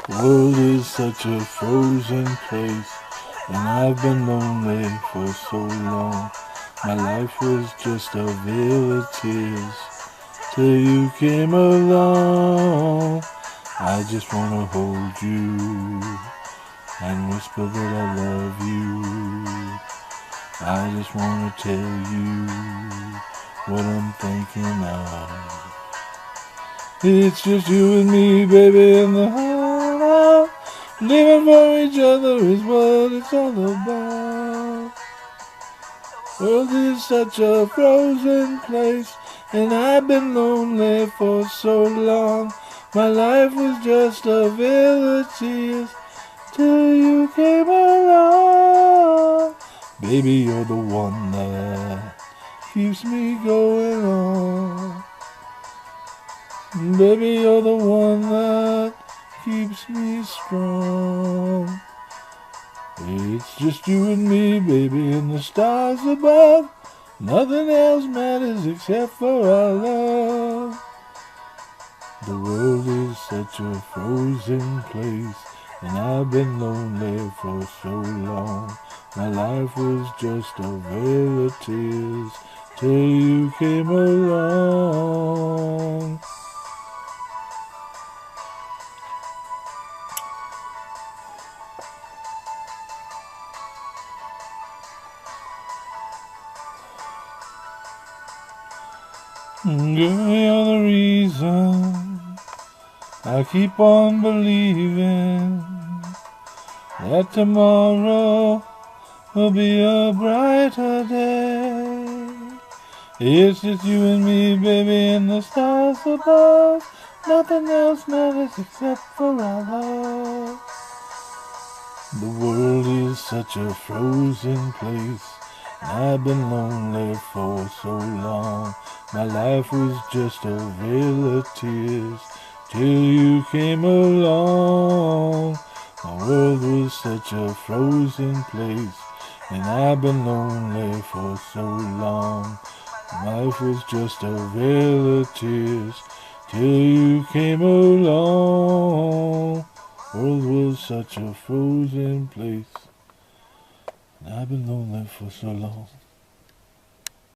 The world is such a frozen place, and I've been lonely for so long. My life was just a veil of tears till you came along. I just wanna hold you and whisper that I love you. I just wanna tell you what I'm thinking of. It's just you and me, baby, in the heart. Living for each other is what it's all about. World is such a frozen place, and I've been lonely for so long. My life was just a veil of tears till you came along. Baby, you're the one that keeps me going on. Baby, you're the one that keeps me strong. It's just you and me, baby, and the stars above. Nothing else matters except for our love. The world is such a frozen place, and I've been lonely for so long. My life was just a veil of tears till you came along. Girl, you're the reason I keep on believing that tomorrow will be a brighter day. It's just you and me, baby, and the stars above. Nothing else matters except for our love. The world is such a frozen place, and I've been lonely for so long. My life was just a veil of tears till you came along. My world was such a frozen place, and I've been lonely for so long. Life was just a veil of tears till you came along. World was such a frozen place, and I've been lonely for so long.